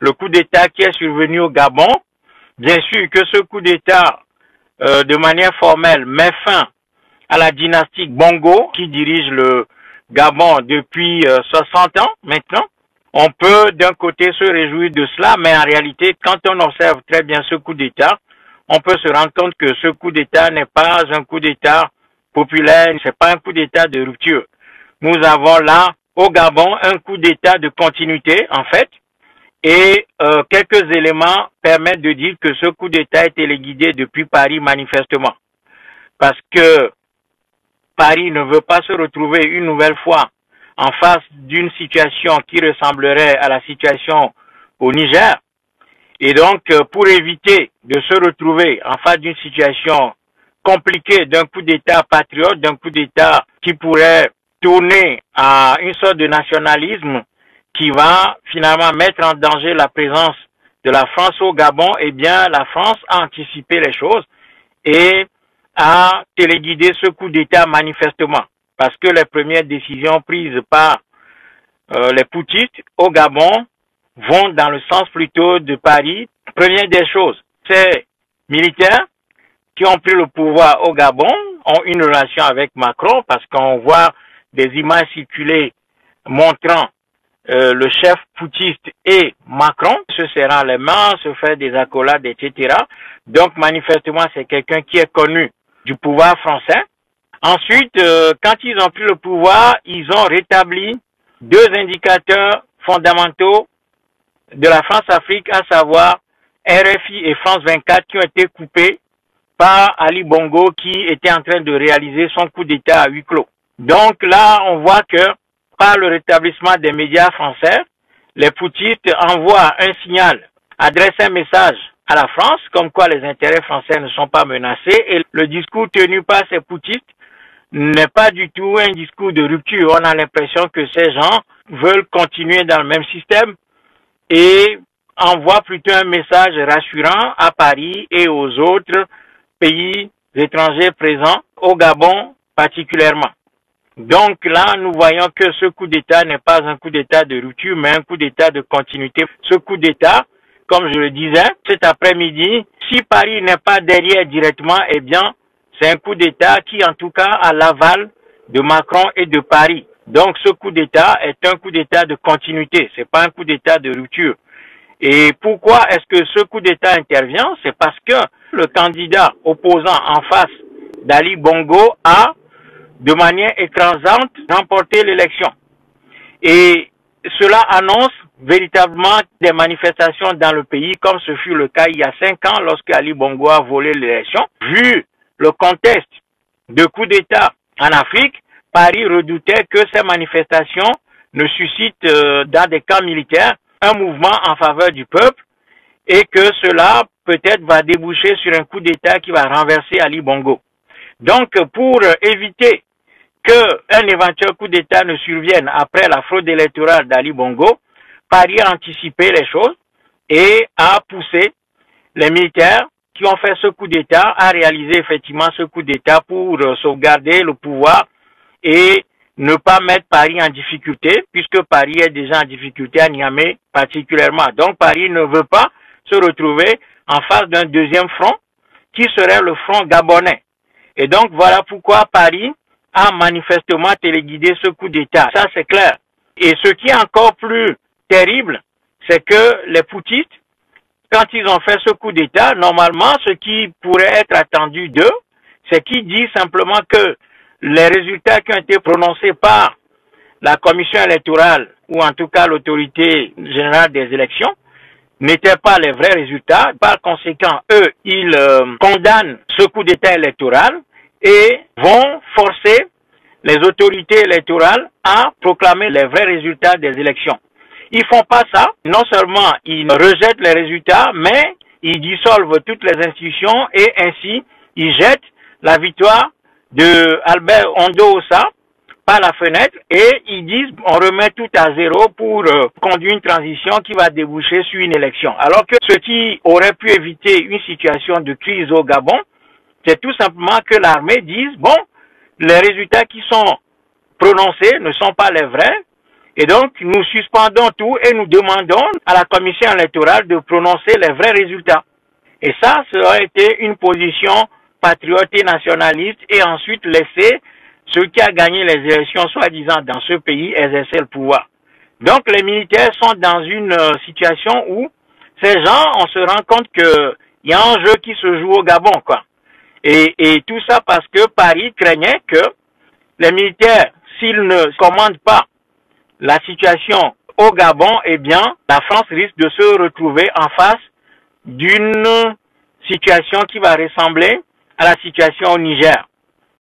le coup d'État qui est survenu au Gabon. Bien sûr que ce coup d'État, de manière formelle, met fin à la dynastie Bongo qui dirige le Gabon depuis 60 ans maintenant. On peut d'un côté se réjouir de cela, mais en réalité, quand on observe très bien ce coup d'État, on peut se rendre compte que ce coup d'État n'est pas un coup d'État populaire, c'est pas un coup d'État de rupture. Nous avons là, au Gabon, un coup d'État de continuité, en fait, et quelques éléments permettent de dire que ce coup d'État est téléguidé depuis Paris manifestement. Parce que Paris ne veut pas se retrouver une nouvelle fois en face d'une situation qui ressemblerait à la situation au Niger. Et donc, pour éviter de se retrouver en face d'une situation compliquée, d'un coup d'État patriote, d'un coup d'État qui pourrait tourner à une sorte de nationalisme qui va finalement mettre en danger la présence de la France au Gabon, eh bien, la France a anticipé les choses et a téléguidé ce coup d'État manifestement. Parce que les premières décisions prises par les putschistes au Gabon vont dans le sens plutôt de Paris. Première des choses, ces militaires qui ont pris le pouvoir au Gabon ont une relation avec Macron parce qu'on voit des images circuler montrant le chef putschiste et Macron se serrant les mains, se faire des accolades, etc. Donc manifestement, c'est quelqu'un qui est connu du pouvoir français. Ensuite, quand ils ont pris le pouvoir, ils ont rétabli deux indicateurs fondamentaux de la France-Afrique, à savoir RFI et France 24, qui ont été coupés par Ali Bongo, qui était en train de réaliser son coup d'État à huis clos. Donc là, on voit que par le rétablissement des médias français, les putschistes envoient un signal, adressent un message à la France, comme quoi les intérêts français ne sont pas menacés, et le discours tenu par ces putschistes n'est pas du tout un discours de rupture. On a l'impression que ces gens veulent continuer dans le même système et envoient plutôt un message rassurant à Paris et aux autres pays étrangers présents, au Gabon particulièrement. Donc là, nous voyons que ce coup d'État n'est pas un coup d'État de rupture, mais un coup d'État de continuité. Ce coup d'État, comme je le disais, cet après-midi, si Paris n'est pas derrière directement, eh bien, c'est un coup d'État qui, en tout cas, a l'aval de Macron et de Paris. Donc, ce coup d'État est un coup d'État de continuité. C'est pas un coup d'État de rupture. Et pourquoi est-ce que ce coup d'État intervient? C'est parce que le candidat opposant en face d'Ali Bongo a, de manière écrasante, remporté l'élection. Et cela annonce véritablement des manifestations dans le pays, comme ce fut le cas il y a 5 ans lorsque Ali Bongo a volé l'élection. Vu le contexte de coup d'État en Afrique, Paris redoutait que ces manifestations ne suscitent dans des camps militaires un mouvement en faveur du peuple et que cela peut-être va déboucher sur un coup d'État qui va renverser Ali Bongo. Donc pour éviter qu'un éventuel coup d'État ne survienne après la fraude électorale d'Ali Bongo, Paris a anticipé les choses et a poussé les militaires qui ont fait ce coup d'État à réaliser effectivement ce coup d'État pour sauvegarder le pouvoir et ne pas mettre Paris en difficulté, puisque Paris est déjà en difficulté à Niamey particulièrement. Donc Paris ne veut pas se retrouver en face d'un deuxième front qui serait le front gabonais. Et donc voilà pourquoi Paris a manifestement téléguidé ce coup d'État. Ça c'est clair. Et ce qui est encore plus terrible, c'est que les putschistes, quand ils ont fait ce coup d'État, normalement, ce qui pourrait être attendu d'eux, c'est qu'ils disent simplement que les résultats qui ont été prononcés par la commission électorale, ou en tout cas l'autorité générale des élections, n'étaient pas les vrais résultats. Par conséquent, eux, ils condamnent ce coup d'État électoral et vont forcer les autorités électorales à proclamer les vrais résultats des élections. Ils font pas ça. Non seulement ils rejettent les résultats, mais ils dissolvent toutes les institutions et ainsi ils jettent la victoire de Albert Ondo-Ossa par la fenêtre et ils disent on remet tout à zéro pour conduire une transition qui va déboucher sur une élection. Alors que ce qui aurait pu éviter une situation de crise au Gabon, c'est tout simplement que l'armée dise bon, les résultats qui sont prononcés ne sont pas les vrais Et donc, nous suspendons tout et nous demandons à la commission électorale de prononcer les vrais résultats. Et ça aurait été une position patriote et nationaliste, et ensuite laisser ceux qui a gagné les élections, soi-disant, dans ce pays, exercer le pouvoir. Donc, les militaires sont dans une situation où ces gens, on se rend compte qu'il y a un jeu qui se joue au Gabon, quoi. Et tout ça parce que Paris craignait que les militaires, s'ils ne commandent pas la situation au Gabon, eh bien, la France risque de se retrouver en face d'une situation qui va ressembler à la situation au Niger.